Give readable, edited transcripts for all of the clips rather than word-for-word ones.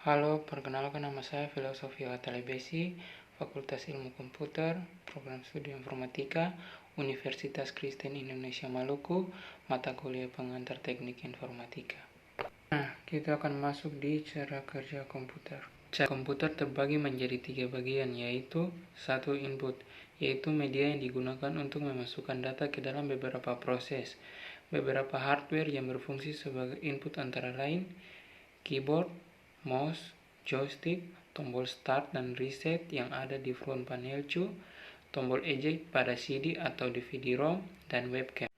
Halo, perkenalkan nama saya Filosofi Atalebesi, Fakultas Ilmu Komputer, Program Studi Informatika, Universitas Kristen Indonesia Maluku, mata kuliah pengantar Teknik Informatika. Nah, kita akan masuk di cara kerja komputer. Cara komputer terbagi menjadi 3 bagian, yaitu 1. Input, yaitu media yang digunakan untuk memasukkan data ke dalam beberapa proses. Beberapa hardware yang berfungsi sebagai input antara lain keyboard, mouse, joystick, tombol start dan reset yang ada di front panel cu, tombol eject pada CD atau DVD-ROM, dan webcam.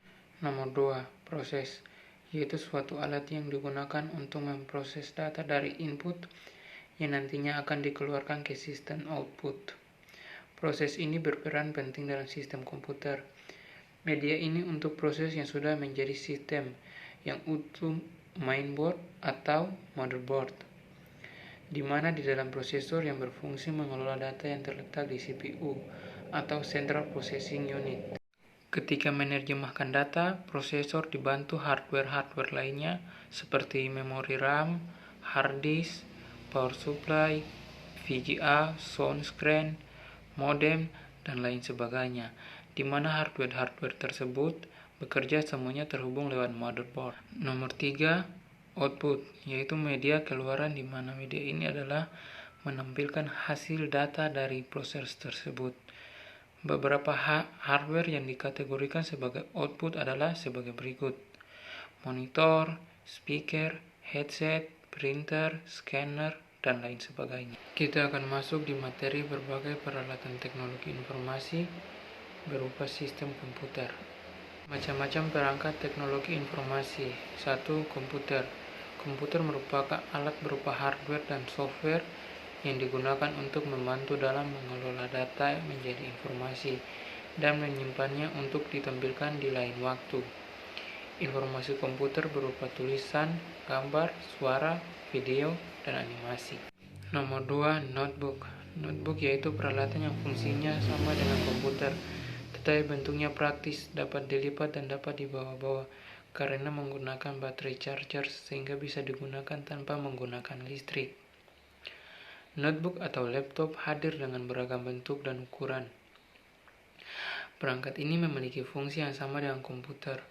Nomor 2. Proses, yaitu suatu alat yang digunakan untuk memproses data dari input yang nantinya akan dikeluarkan ke sistem output. Proses ini berperan penting dalam sistem komputer. Media ini untuk proses yang sudah menjadi sistem yang utuh mainboard atau motherboard, di mana di dalam prosesor yang berfungsi mengelola data yang terletak di CPU atau Central Processing Unit. Ketika menerjemahkan data, prosesor dibantu hardware lainnya seperti memori RAM, hard disk, power supply, VGA, sound screen, modem, dan lain sebagainya, di mana hardware tersebut bekerja semuanya terhubung lewat motherboard. Nomor 3, output, yaitu media keluaran di mana media ini adalah menampilkan hasil data dari proses tersebut. Beberapa hardware yang dikategorikan sebagai output adalah sebagai berikut: monitor, speaker, headset, printer, scanner, dan lain sebagainya. Kita akan masuk di materi berbagai peralatan teknologi informasi berupa sistem komputer. Macam-macam perangkat teknologi informasi. 1. Komputer. Komputer merupakan alat berupa hardware dan software yang digunakan untuk membantu dalam mengelola data menjadi informasi dan menyimpannya untuk ditampilkan di lain waktu. Informasi komputer berupa tulisan, gambar, suara, video, dan animasi. Nomor 2, notebook. Notebook yaitu peralatan yang fungsinya sama dengan komputer, tetapi bentuknya praktis, dapat dilipat dan dapat dibawa-bawa karena menggunakan baterai charger sehingga bisa digunakan tanpa menggunakan listrik. Notebook atau laptop hadir dengan beragam bentuk dan ukuran. Perangkat ini memiliki fungsi yang sama dengan komputer,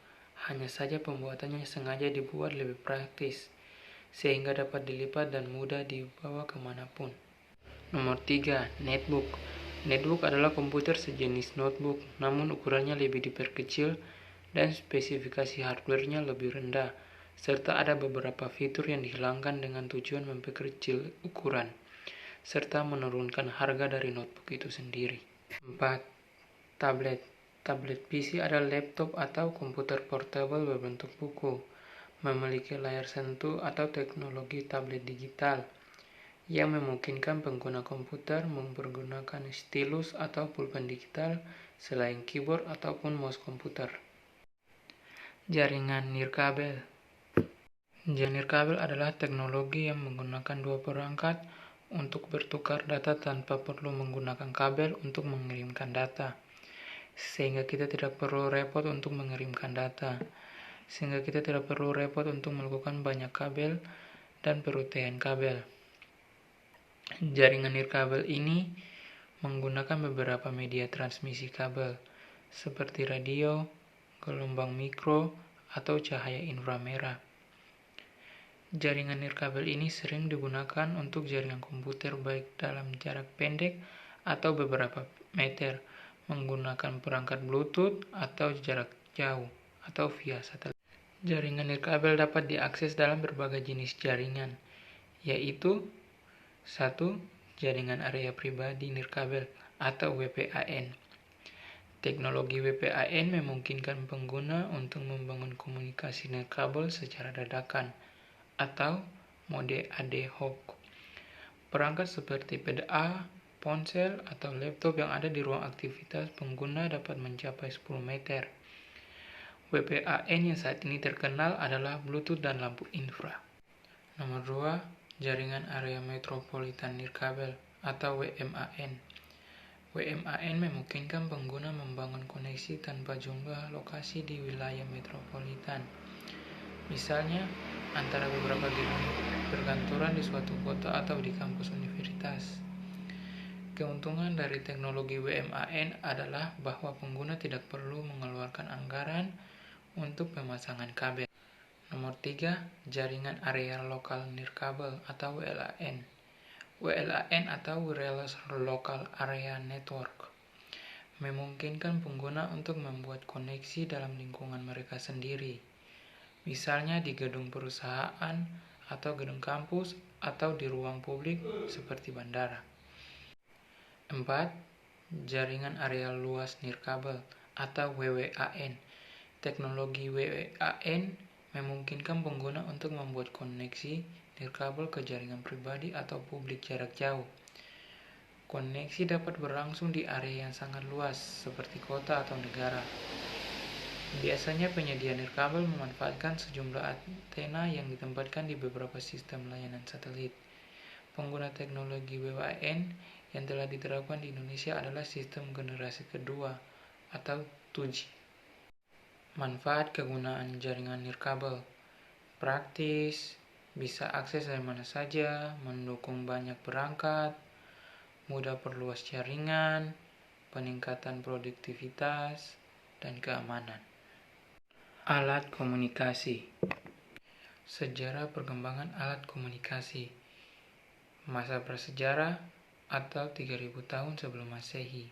hanya saja pembuatannya sengaja dibuat lebih praktis, sehingga dapat dilipat dan mudah dibawa kemanapun. Nomor 3, netbook. Netbook adalah komputer sejenis notebook, namun ukurannya lebih diperkecil dan spesifikasi hardware-nya lebih rendah, serta ada beberapa fitur yang dihilangkan dengan tujuan memperkecil ukuran serta menurunkan harga dari notebook itu sendiri. 4. Tablet. Tablet PC adalah laptop atau komputer portable berbentuk buku, memiliki layar sentuh atau teknologi tablet digital, yang memungkinkan pengguna komputer mempergunakan stylus atau pulpen digital selain keyboard ataupun mouse komputer. Jaringan nirkabel. Jaringan nirkabel adalah teknologi yang menggunakan dua perangkat untuk bertukar data tanpa perlu menggunakan kabel untuk mengirimkan data, sehingga kita tidak perlu repot untuk mengirimkan data, sehingga kita tidak perlu repot untuk melakukan banyak kabel dan perutihan kabel. Jaringan nirkabel ini menggunakan beberapa media transmisi kabel, seperti radio, gelombang mikro, atau cahaya inframerah. Jaringan nirkabel ini sering digunakan untuk jaringan komputer baik dalam jarak pendek atau beberapa meter, menggunakan perangkat Bluetooth atau jarak jauh, atau via satelit. Jaringan nirkabel dapat diakses dalam berbagai jenis jaringan, yaitu 1. Jaringan area pribadi nirkabel atau WPAN. Teknologi WPAN memungkinkan pengguna untuk membangun komunikasi nirkabel secara dadakan atau mode ad hoc. Perangkat seperti PDA, ponsel, atau laptop yang ada di ruang aktivitas pengguna dapat mencapai 10 meter. WPAN yang saat ini terkenal adalah Bluetooth dan lampu infra. Nomor 2, jaringan area metropolitan nirkabel atau WMAN. WMAN memungkinkan pengguna membangun koneksi tanpa jumlah lokasi di wilayah metropolitan. misalnya antara beberapa gedung perkantoran di suatu kota atau di kampus universitas. Keuntungan dari teknologi WMAN adalah bahwa pengguna tidak perlu mengeluarkan anggaran untuk pemasangan kabel. Nomor 3, jaringan area lokal nirkabel atau WLAN. WLAN atau Wireless Local Area Network memungkinkan pengguna untuk membuat koneksi dalam lingkungan mereka sendiri, misalnya di gedung perusahaan atau gedung kampus atau di ruang publik seperti bandara. 4. Jaringan area luas nirkabel atau WWAN. Teknologi WWAN memungkinkan pengguna untuk membuat koneksi nirkabel ke jaringan pribadi atau publik jarak jauh. Koneksi dapat berlangsung di area yang sangat luas, seperti kota atau negara. Biasanya penyedia nirkabel memanfaatkan sejumlah antena yang ditempatkan di beberapa sistem layanan satelit. Pengguna teknologi WWAN yang telah diterapkan di Indonesia adalah sistem generasi kedua atau 2G. Manfaat kegunaan jaringan nirkabel praktis, bisa akses dari mana saja, mendukung banyak perangkat, mudah perluas jaringan, peningkatan produktivitas, dan keamanan. Alat komunikasi. Sejarah perkembangan alat komunikasi. Masa prasejarah atau 3000 tahun sebelum Masehi.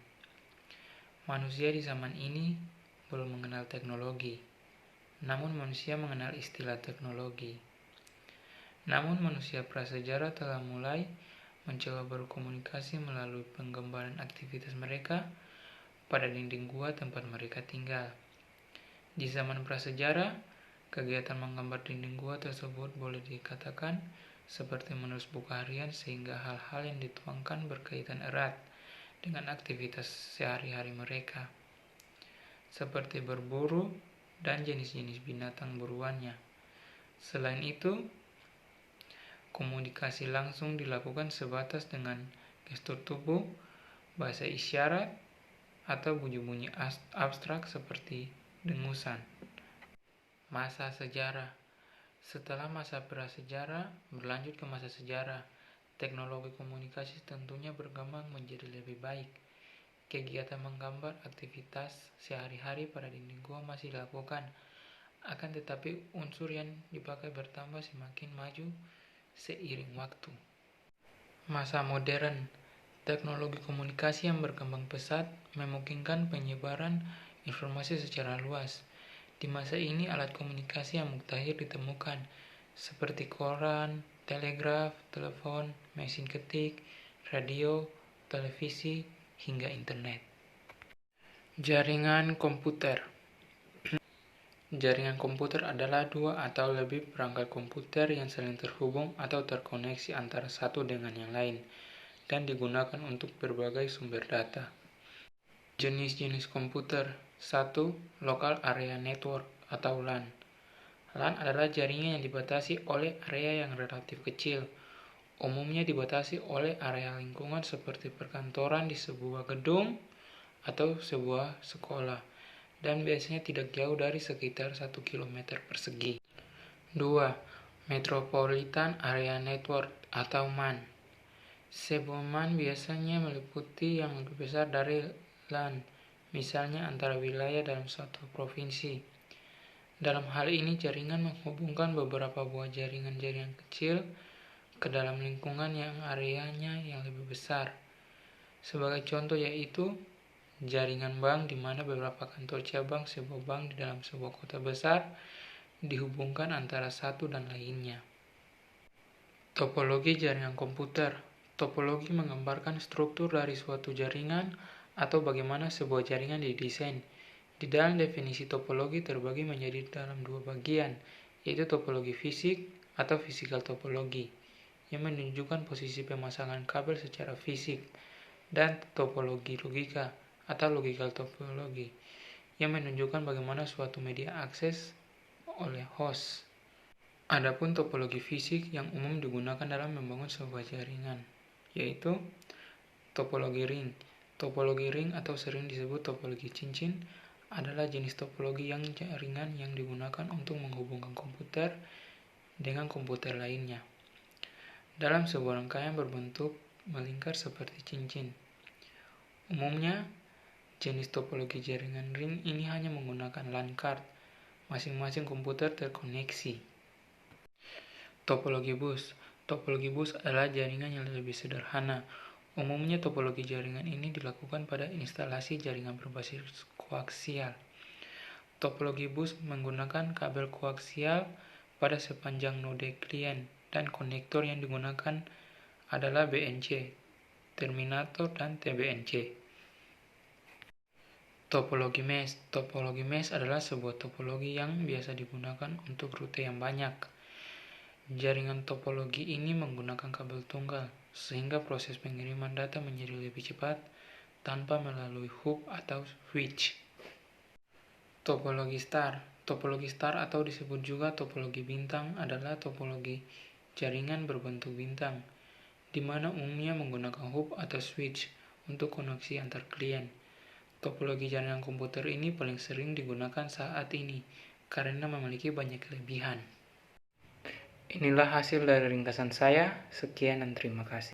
Manusia di zaman ini belum mengenal teknologi, namun manusia mengenal istilah teknologi. Namun manusia prasejarah telah mulai mencoba berkomunikasi melalui penggambaran aktivitas mereka pada dinding gua tempat mereka tinggal. Di zaman prasejarah, kegiatan menggambar dinding gua tersebut boleh dikatakan seperti menulis buku harian, sehingga hal-hal yang dituangkan berkaitan erat dengan aktivitas sehari-hari mereka, seperti berburu dan jenis-jenis binatang buruannya. Selain itu, komunikasi langsung dilakukan sebatas dengan gestur tubuh, bahasa isyarat, atau bunyi-bunyi abstrak seperti dengusan. Masa sejarah. Setelah masa prasejarah, berlanjut ke masa sejarah. Teknologi komunikasi tentunya berkembang menjadi lebih baik. Kegiatan menggambar aktivitas sehari-hari pada dinding gua masih dilakukan, akan tetapi unsur yang dipakai bertambah semakin maju seiring waktu. Masa modern. Teknologi komunikasi yang berkembang pesat memungkinkan penyebaran informasi secara luas. Di masa ini alat komunikasi yang mutakhir ditemukan, seperti koran, telegraf, telepon, mesin ketik, radio, televisi, hingga internet. Jaringan komputer. Jaringan komputer adalah dua atau lebih perangkat komputer yang saling terhubung atau terkoneksi antara satu dengan yang lain dan digunakan untuk berbagai sumber data. Jenis-jenis komputer. 1. Local Area Network atau LAN. LAN adalah jaringan yang dibatasi oleh area yang relatif kecil. Umumnya dibatasi oleh area lingkungan seperti perkantoran di sebuah gedung atau sebuah sekolah, dan biasanya tidak jauh dari sekitar 1 km persegi. 2. Metropolitan Area Network atau MAN. Sebuah MAN biasanya meliputi yang lebih besar dari LAN, misalnya antara wilayah dalam suatu provinsi. Dalam hal ini, jaringan menghubungkan beberapa buah jaringan-jaringan kecil ke dalam lingkungan yang areanya yang lebih besar. Sebagai contoh yaitu jaringan bank, di mana beberapa kantor cabang sebuah bank di dalam sebuah kota besar dihubungkan antara satu dan lainnya. Topologi jaringan komputer. Topologi menggambarkan struktur dari suatu jaringan atau bagaimana sebuah jaringan didesain. Di dalam definisi topologi terbagi menjadi dalam dua bagian, yaitu topologi fisik atau physical topologi, yang menunjukkan posisi pemasangan kabel secara fisik, dan topologi logika atau logical topologi, yang menunjukkan bagaimana suatu media akses oleh host. Adapun topologi fisik yang umum digunakan dalam membangun sebuah jaringan, yaitu topologi ring. Topologi ring atau sering disebut topologi cincin adalah jenis topologi jaringan yang digunakan untuk menghubungkan komputer dengan komputer lainnya dalam sebuah rangkaian berbentuk melingkar seperti cincin. Umumnya, jenis topologi jaringan ring ini hanya menggunakan LAN card. Masing-masing komputer terkoneksi. Topologi bus. Topologi bus adalah jaringan yang lebih sederhana. Umumnya topologi jaringan ini dilakukan pada instalasi jaringan berbasis koaksial. Topologi bus menggunakan kabel koaksial pada sepanjang node klien dan konektor yang digunakan adalah BNC, terminator, dan TBNC. Topologi mesh. Topologi mesh adalah sebuah topologi yang biasa digunakan untuk rute yang banyak. Jaringan topologi ini menggunakan kabel tunggal, sehingga proses pengiriman data menjadi lebih cepat tanpa melalui hub atau switch. Topologi star. Topologi star atau disebut juga topologi bintang adalah topologi jaringan berbentuk bintang, di mana umumnya menggunakan hub atau switch untuk koneksi antar klien. Topologi jaringan komputer ini paling sering digunakan saat ini karena memiliki banyak kelebihan. Inilah hasil dari ringkasan saya. Sekian dan terima kasih.